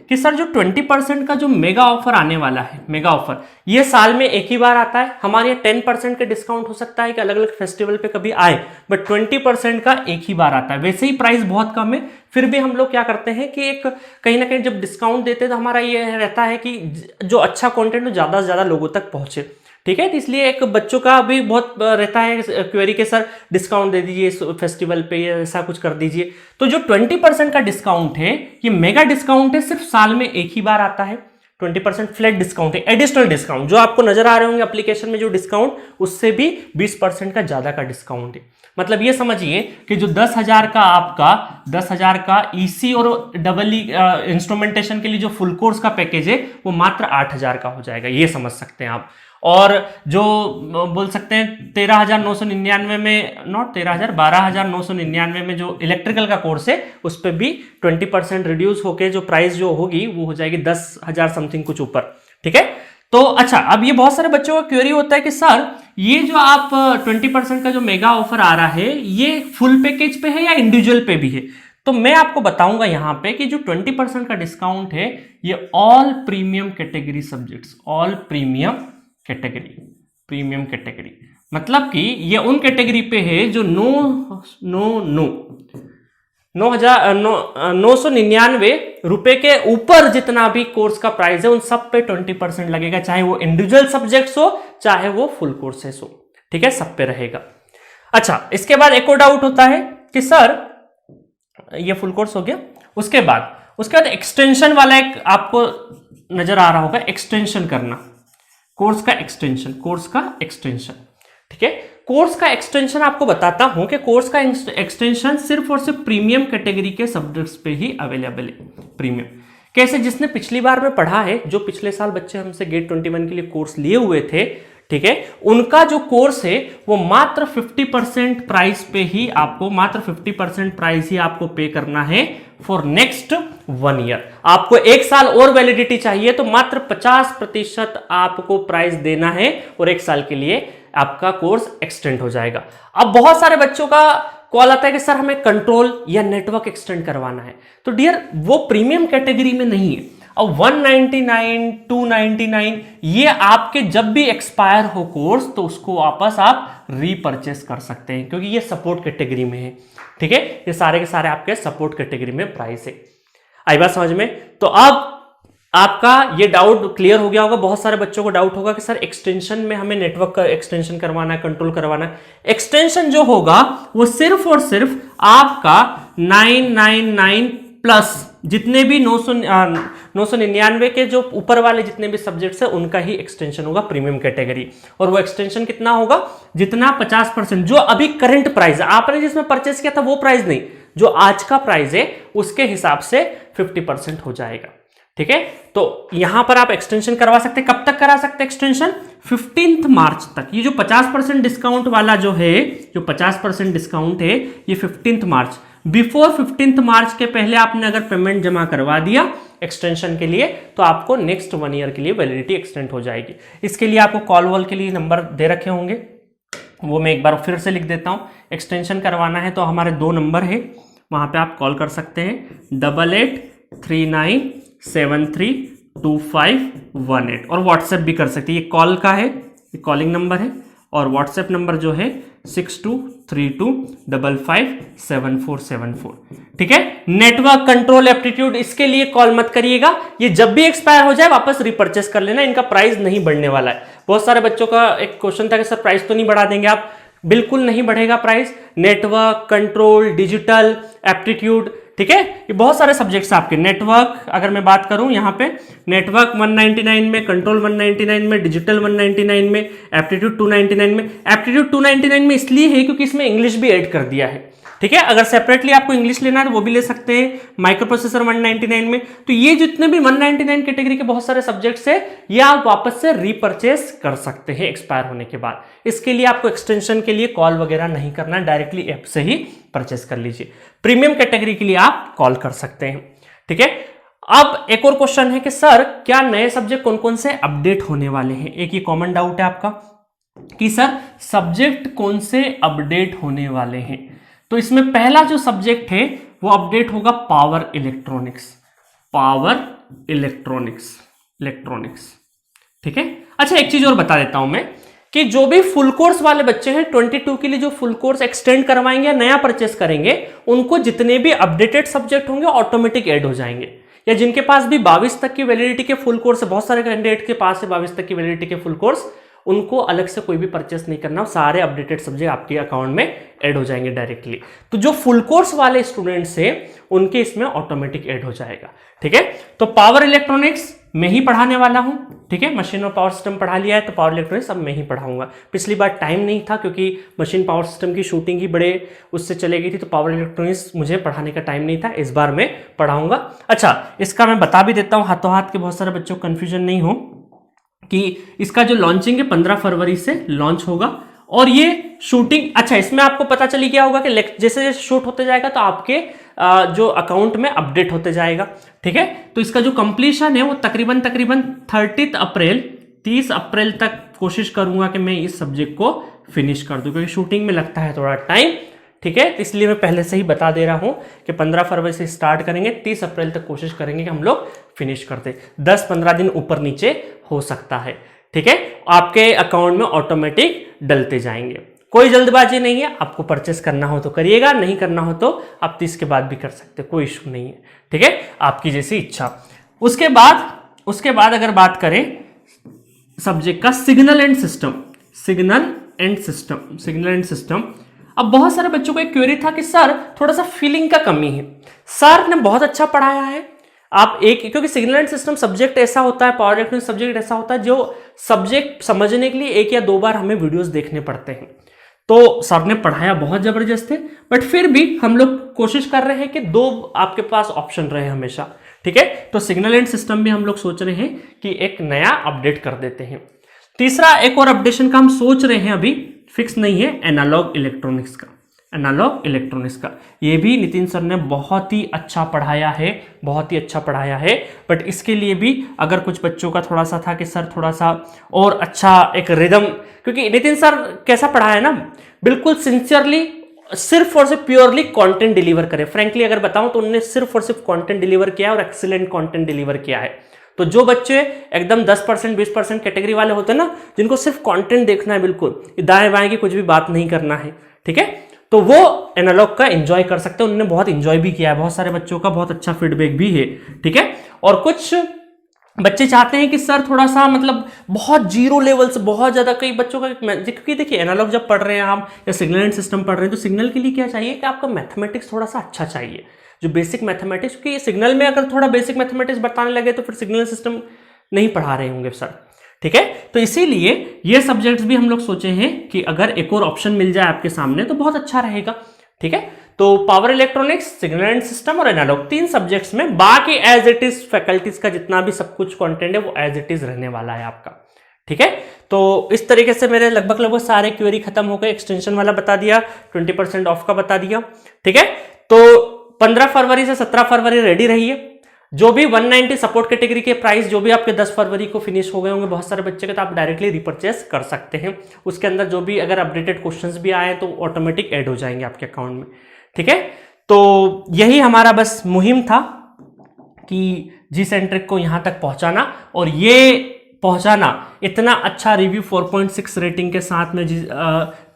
कि सर जो 20% का जो मेगा ऑफर आने वाला है, मेगा ऑफर ये साल में एक ही बार आता है। हमारे यहाँ 10% का डिस्काउंट हो सकता है कि अलग अलग फेस्टिवल पे कभी आए, बट 20% का एक ही बार आता है। वैसे ही प्राइस बहुत कम है, फिर भी हम लोग क्या करते हैं कि एक कहीं ना कहीं जब डिस्काउंट देते हैं तो हमारा ये रहता है कि जो अच्छा कंटेंट हो ज्यादा से ज्यादा लोगों तक पहुंचे, ठीक है। तो इसलिए एक बच्चों का भी बहुत रहता है क्वेरी के सर डिस्काउंट दे दीजिए इस फेस्टिवल पे, ऐसा कुछ कर दीजिए। तो जो 20% का डिस्काउंट है ये मेगा डिस्काउंट है, सिर्फ साल में एक ही बार आता है। 20% फ्लैट डिस्काउंट है, एडिशनल डिस्काउंट जो आपको नजर आ रहे होंगे एप्लीकेशन में जो डिस्काउंट, उससे भी 20% का ज्यादा का डिस्काउंट है। मतलब ये समझिए कि जो 10,000 का ईसी और डबल इंस्ट्रूमेंटेशन के लिए जो फुल कोर्स का पैकेज है वो मात्र 8,000 का हो जाएगा, ये समझ सकते हैं आप। और जो बोल सकते हैं 13,999 में, नॉट 13,000, 12,999 में जो इलेक्ट्रिकल का कोर्स है उस पर भी 20% रिड्यूस होके जो प्राइस जो होगी वो हो जाएगी 10,000 समथिंग कुछ ऊपर। ठीक है, तो अच्छा, अब ये बहुत सारे बच्चों का क्वेरी होता है कि सर ये जो आप 20% का जो मेगा ऑफर आ रहा है ये फुल पैकेज पे है या इंडिविजुअल पे भी है? तो मैं आपको बताऊंगा यहां पे कि जो 20% का डिस्काउंट है ये all premium category subjects, all premium category मतलब कि ये उन कैटेगरी पे है जो 999 रुपए के ऊपर जितना भी कोर्स का प्राइस है उन सब पे 20% लगेगा, चाहे वो इंडिविजुअल सब्जेक्ट्स हो चाहे वो फुल कोर्सेस हो। ठीक है, सब पे रहेगा। अच्छा, इसके बाद एक और डाउट होता है कि सर ये फुल कोर्स हो गया, उसके बाद एक्सटेंशन वाला एक आपको नजर आ रहा होगा, एक्सटेंशन करना, कोर्स का एक्सटेंशन। ठीक है, कोर्स का एक्सटेंशन आपको बताता हूं कि कोर्स का एक्सटेंशन सिर्फ और सिर्फ प्रीमियम कैटेगरी के सब्जेक्ट्स पे ही अवेलेबल है। प्रीमियम कैसे? जिसने पिछली बार में पढ़ा है, जो पिछले साल बच्चे हमसे गेट 21 के लिए कोर्स लिए हुए थे, ठीक है, उनका जो कोर्स है वो मात्र 50% प्राइस पे ही आपको, मात्र 50% प्राइस ही आपको पे करना है फॉर नेक्स्ट 1 ईयर। आपको 1 साल और वैलिडिटी चाहिए तो मात्र 50% आपको प्राइस देना है और 1 साल के लिए आपका कोर्स एक्सटेंड हो जाएगा। अब बहुत सारे बच्चों का कॉल आता है कि सर हमें कंट्रोल या नेटवर्क एक्सटेंड करवाना है, तो डियर वो प्रीमियम कैटेगरी में नहीं है। अब 199, 299 ये आपके जब भी एक्सपायर हो कोर्स तो उसको वापस आप रीपरचेस कर सकते हैं, क्योंकि ये सपोर्ट कैटेगरी में है। ठीक है, ये सारे के सारे आपके सपोर्ट कैटेगरी में प्राइस है। आई बात समझ में? तो अब आपका ये डाउट क्लियर हो गया होगा। बहुत सारे बच्चों को डाउट होगा कि सर एक्सटेंशन में हमें नेटवर्क का एक्सटेंशन करवाना है, कंट्रोल करवाना है। एक्सटेंशन जो होगा वो सिर्फ और सिर्फ आपका 999 प्लस जितने भी 999 के जो ऊपर वाले जितने भी सब्जेक्ट्स है उनका ही एक्सटेंशन होगा प्रीमियम कैटेगरी। और वो एक्सटेंशन कितना होगा? जितना 50% जो अभी करंट प्राइस है, आपने जिसमें परचेस किया था वो प्राइस नहीं, जो आज का प्राइस है उसके हिसाब से 50% हो जाएगा। ठीक है, तो यहां पर आप एक्सटेंशन करवा सकते हैं। कब तक करा सकते हैं एक्सटेंशन? 15 मार्च तक। ये जो 50% डिस्काउंट वाला जो है, जो 50% डिस्काउंट है ये 15 मार्च, बिफोर 15 मार्च के पहले आपने अगर पेमेंट जमा करवा दिया एक्सटेंशन के लिए तो आपको नेक्स्ट 1 ईयर के लिए वैलिडिटी एक्सटेंड हो जाएगी। इसके लिए आपको कॉल वॉल के लिए नंबर दे रखे होंगे, वो मैं एक बार फिर से लिख देता हूं। एक्सटेंशन करवाना है तो हमारे 2 नंबर है, वहां पे आप कॉल कर सकते हैं 8839732518 और व्हाट्सएप भी कर सकते हैं। ये कॉल का है, ये कॉलिंग नंबर है और व्हाट्सएप नंबर जो है 6232557474। ठीक है, नेटवर्क कंट्रोल एप्टीट्यूड इसके लिए कॉल मत करिएगा, ये जब भी एक्सपायर हो जाए वापस रिपर्चेस कर लेना, इनका प्राइस नहीं बढ़ने वाला है। बहुत सारे बच्चों का एक क्वेश्चन था कि सर प्राइस तो नहीं बढ़ा देंगे आप? बिल्कुल नहीं बढ़ेगा price. Network, control, digital, aptitude, ठीक है, ये बहुत सारे सब्जेक्ट्स आपके। नेटवर्क अगर मैं बात करूं यहाँ पे, नेटवर्क 199 में, कंट्रोल 199 में, डिजिटल 199 में, एप्टीट्यूड 299 में। एप्टीट्यूड 299 में इसलिए है क्योंकि इसमें इंग्लिश भी ऐड कर दिया है। ठीक है, अगर सेपरेटली आपको इंग्लिश लेना है तो वो भी ले सकते हैं। माइक्रो प्रोसेसर 199 में। तो ये जितने भी 199 कैटेगरी के बहुत सारे सब्जेक्ट्स है ये आप वापस से रीपरचेस कर सकते हैं एक्सपायर होने के बाद। इसके लिए आपको एक्सटेंशन के लिए कॉल वगैरह नहीं करना, डायरेक्टली ऐप से ही परचेस कर लीजिए। प्रीमियम कैटेगरी के लिए आप कॉल कर सकते हैं। ठीक है, अब एक और क्वेश्चन है कि सर क्या नए सब्जेक्ट कौन कौन से अपडेट होने वाले हैं? एक ये कॉमन डाउट है आपका कि सर सब्जेक्ट कौन से अपडेट होने वाले हैं। तो इसमें पहला जो सब्जेक्ट है वो अपडेट होगा पावर इलेक्ट्रॉनिक्स। ठीक है, अच्छा एक चीज और बता देता हूं मैं कि जो भी फुल कोर्स वाले बच्चे हैं 22 के लिए जो फुल कोर्स एक्सटेंड करवाएंगे या नया परचेस करेंगे उनको जितने भी अपडेटेड सब्जेक्ट होंगे ऑटोमेटिक ऐड हो जाएंगे। या जिनके पास भी 22 तक की वैलिडिटी के फुल कोर्स है, बहुत सारे कैंडिडेट के पास है 22 तक की वैलिडिटी के फुल कोर्स, उनको अलग से कोई भी परचेस नहीं करना, सारे अपडेटेड सब्जेक्ट आपके अकाउंट में ऐड हो जाएंगे डायरेक्टली। तो जो फुल कोर्स वाले स्टूडेंट्स हैं उनके इसमें ऑटोमेटिक ऐड हो जाएगा। ठीक है, तो पावर इलेक्ट्रॉनिक्स मैं ही पढ़ाने वाला हूं। ठीक है, मशीन और पावर सिस्टम पढ़ा लिया है तो पावर इलेक्ट्रॉनिक्स अब मैं ही पढ़ाऊंगा। पिछली बार टाइम नहीं था क्योंकि मशीन पावर सिस्टम की शूटिंग ही बड़े उससे चले गई थी, तो पावर इलेक्ट्रॉनिक्स मुझे पढ़ाने का टाइम नहीं था, इस बार मैं पढ़ाऊंगा। अच्छा, इसका मैं बता भी देता हूं हाथों हाथ के बहुत सारे बच्चों को कंफ्यूजन नहीं हो कि इसका जो लॉन्चिंग है 15 फरवरी से लॉन्च होगा। और ये शूटिंग, अच्छा इसमें आपको पता चली क्या होगा कि जैसे जैसे शूट होते जाएगा तो आपके जो अकाउंट में अपडेट होते जाएगा। ठीक है, तो इसका जो कंप्लीशन है वो तकरीबन 30 अप्रैल तक कोशिश करूंगा कि मैं इस सब्जेक्ट को फिनिश कर दूं, क्योंकि शूटिंग में लगता है थोड़ा टाइम। ठीक है, इसलिए मैं पहले से ही बता दे रहा हूं कि 15 फरवरी से स्टार्ट करेंगे, 30 अप्रैल तक कोशिश करेंगे कि हम लोग फिनिश कर दें। 10-15 दिन ऊपर नीचे हो सकता है। ठीक है, आपके अकाउंट में ऑटोमेटिक डलते जाएंगे। कोई जल्दबाजी नहीं है, आपको परचेस करना हो तो करिएगा, नहीं करना हो तो आप 30 के बाद भी कर सकते, कोई इशू नहीं है। ठीक है, आपकी जैसी इच्छा। उसके बाद अगर बात करें सब्जेक्ट का सिग्नल एंड सिस्टम। अब बहुत सारे बच्चों को एक क्वेरी था कि सर थोड़ा सा फीलिंग का कमी है। सर ने बहुत अच्छा पढ़ाया है, आप क्योंकि सिग्नल एंड सिस्टम सब्जेक्ट ऐसा होता है, पावर इलेक्ट्रॉनिक्स सब्जेक्ट ऐसा होता है जो सब्जेक्ट समझने के लिए 1 या 2 बार हमें वीडियोस देखने पड़ते हैं। तो सर ने पढ़ाया बहुत जबरदस्त है, बट फिर भी हम लोग कोशिश कर रहे हैं कि 2 आपके पास ऑप्शन रहे हमेशा। ठीक है, तो सिग्नल एंड सिस्टम में हम लोग सोच रहे हैं कि एक नया अपडेट कर देते हैं। तीसरा एक और अपडेशन का हम सोच रहे हैं, अभी फिक्स नहीं है, एनालॉग इलेक्ट्रॉनिक्स का। ये भी नितिन सर ने बहुत ही अच्छा पढ़ाया है, बट इसके लिए भी अगर कुछ बच्चों का थोड़ा सा था कि सर थोड़ा सा और अच्छा एक रिदम, क्योंकि नितिन सर कैसा पढ़ाया ना, बिल्कुल सिंसियरली सिर्फ और सिर्फ प्योरली कंटेंट डिलीवर करे। फ्रैंकली अगर बताऊं तो उन्होंने सिर्फ और सिर्फ कंटेंट डिलीवर किया और एक्सीलेंट कंटेंट डिलीवर किया है। तो जो बच्चे एकदम 10% 20% कैटेगरी वाले होते हैं ना, जिनको सिर्फ कंटेंट देखना है, बिल्कुल दाएं बाएं की कुछ भी बात नहीं करना है, ठीक है, तो वो एनालॉग का एंजॉय कर सकते हैं। उन्होंने बहुत एंजॉय भी किया है, बहुत सारे बच्चों का बहुत अच्छा फीडबैक भी है। ठीक है, और कुछ बच्चे चाहते हैं कि सर थोड़ा सा मतलब बहुत जीरो लेवल से बहुत ज्यादा, कई बच्चों का, क्योंकि देखिए एनालॉग जब पढ़ रहे हैं आप या सिग्नल एंड सिस्टम पढ़ रहे हैं तो सिग्नल के लिए क्या चाहिए कि आपका मैथमेटिक्स थोड़ा सा अच्छा चाहिए, जो बेसिक मैथमेटिक्स, क्योंकि सिग्नल में अगर थोड़ा बेसिक मैथमेटिक्स बताने लगे तो फिर सिग्नल सिस्टम नहीं पढ़ा रहे होंगे सर। ठीक है, तो इसीलिए ये सब्जेक्ट्स भी हम लोग सोचे हैं कि अगर एक और ऑप्शन मिल जाए आपके सामने तो बहुत अच्छा रहेगा। ठीक है, तो power electronics, signal and system और एनालॉग 3 सब्जेक्ट्स में, बाकी एज इट इज फैकल्टीज का जितना भी सब कुछ कंटेंट है वो एज इट इज रहने वाला है आपका। ठीक है, तो इस तरीके से मेरे लगभग सारे क्वेरी खत्म हो गए। एक्सटेंशन वाला बता दिया, 20% ऑफ का बता दिया। ठीक है, तो 15 फरवरी से 17 फरवरी रेडी रहिए। जो भी 190 सपोर्ट कैटेगरी के प्राइस जो भी आपके 10 फरवरी को फिनिश हो गए होंगे बहुत सारे बच्चे के, तो आप डायरेक्टली रिपर्चेस कर सकते हैं। उसके अंदर जो भी अगर अपडेटेड क्वेश्चंस भी आए तो ऑटोमेटिक ऐड हो जाएंगे आपके अकाउंट में। ठीक है, तो यही हमारा बस मुहिम था कि Gcentric को यहां तक पहुंचाना, और ये पहुंचाना इतना अच्छा रिव्यू 4.6 रेटिंग के साथ में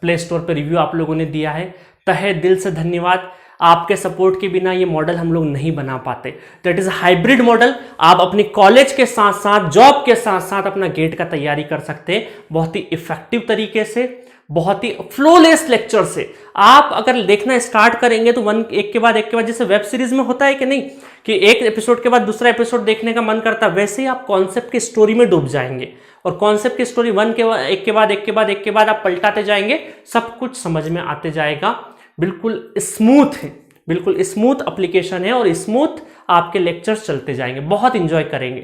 प्ले स्टोर पे रिव्यू आप लोगों ने दिया है, तहे दिल से धन्यवाद। आपके सपोर्ट के बिना ये मॉडल हम लोग नहीं बना पाते। That is hybrid model. आप अपनी कॉलेज के साथ साथ, जॉब के साथ साथ अपना गेट का तैयारी कर सकते हैं बहुत ही इफेक्टिव तरीके से, बहुत ही फ्लोलेस लेक्चर से। आप अगर देखना स्टार्ट करेंगे तो एक के बाद जैसे वेब सीरीज में होता है कि नहीं, कि एक एपिसोड के बाद दूसरा एपिसोड देखने का मन करता है, वैसे ही आप कॉन्सेप्ट की स्टोरी में डूब जाएंगे, और कॉन्सेप्ट की स्टोरी एक के बाद आप पलटाते जाएंगे, सब कुछ समझ में आते जाएगा। बिल्कुल स्मूथ है, बिल्कुल स्मूथ एप्लीकेशन है, और स्मूथ आपके लेक्चर्स चलते जाएंगे, बहुत इंजॉय करेंगे।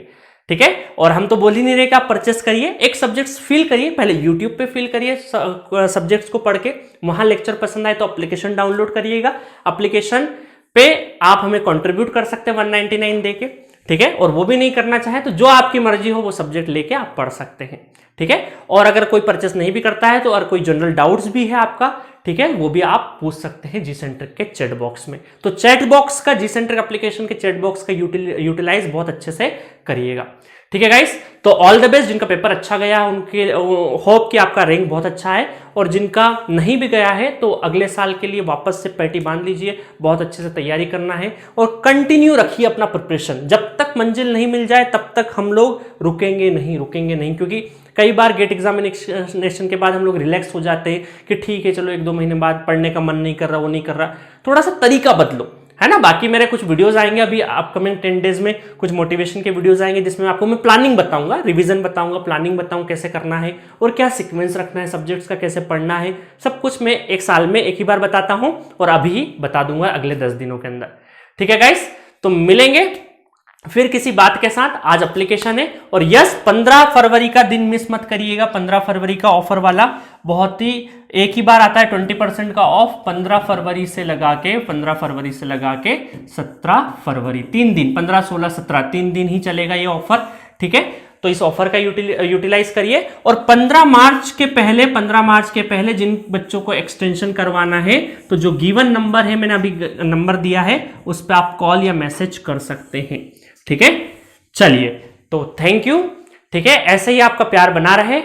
ठीक है, और हम तो बोल ही नहीं रहे कि आप परचेस करिए, एक सब्जेक्ट्स फील करिए, पहले यूट्यूब पे फील करिए सब्जेक्ट्स को पढ़ के, वहां लेक्चर पसंद आए तो एप्लीकेशन डाउनलोड करिएगा। एप्लीकेशन पे आप हमें कंट्रीब्यूट कर सकते हैं 199 दे के। ठीक है, और वो भी नहीं करना चाहे तो जो आपकी मर्जी हो वो सब्जेक्ट लेके आप पढ़ सकते हैं। ठीक है, और अगर कोई परचेस नहीं भी करता है तो और कोई जनरल डाउट्स भी है आपका, ठीक है, वो भी आप पूछ सकते हैं Gcentric के चैट बॉक्स में। तो चैट बॉक्स का, Gcentric एप्लीकेशन के चैट बॉक्स का यूटिलाइज बहुत अच्छे से करिएगा। ठीक है गाइस, तो ऑल द बेस्ट। जिनका पेपर अच्छा गया उनके होप कि आपका रैंक बहुत अच्छा है, और जिनका नहीं भी गया है तो अगले साल के लिए वापस से पैटी बांध लीजिए, बहुत अच्छे से तैयारी करना है, और कंटिन्यू रखिए अपना प्रिपरेशन। जब तक मंजिल नहीं मिल जाए तब तक हम लोग रुकेंगे नहीं, क्योंकि कई बार गेट एग्जामिनेशन के बाद हम लोग रिलैक्स हो जाते हैं कि ठीक है चलो 1-2 महीने बाद पढ़ने का मन नहीं कर रहा, वो नहीं कर रहा, थोड़ा सा तरीका बदलो, है ना। बाकी मेरे कुछ वीडियोस आएंगे अभी अपकमिंग 10 डेज में, कुछ मोटिवेशन के वीडियोस आएंगे जिसमें आपको मैं प्लानिंग बताऊंगा, रिवीजन बताऊंगा, प्लानिंग बताऊंगा कैसे करना है और क्या सीक्वेंस रखना है, सब्जेक्ट्स का कैसे पढ़ना है, सब कुछ मैं एक साल में एक ही बार बताता हूं, और अभी बता दूंगा अगले 10 दिनों के अंदर। ठीक है गाइस, तो मिलेंगे फिर किसी बात के साथ आज एप्लीकेशन है। और यस, 15 फरवरी का दिन मिस मत करिएगा। 15 फरवरी का ऑफर वाला बहुत ही एक ही बार आता है 20% का ऑफ। 15 फरवरी से लगा के 17 फरवरी, 3 दिन, 15, 16, 17 3 दिन ही चलेगा ये ऑफर। ठीक है, तो इस ऑफर का यूटिलाइज करिए। और 15 मार्च के पहले जिन बच्चों को एक्सटेंशन करवाना है, तो जो गिवन नंबर है, मैंने अभी नंबर दिया है, उस पर आप कॉल या मैसेज कर सकते हैं। ठीक है, चलिए, तो थैंक यू। ठीक है, ऐसे ही आपका प्यार बना रहे।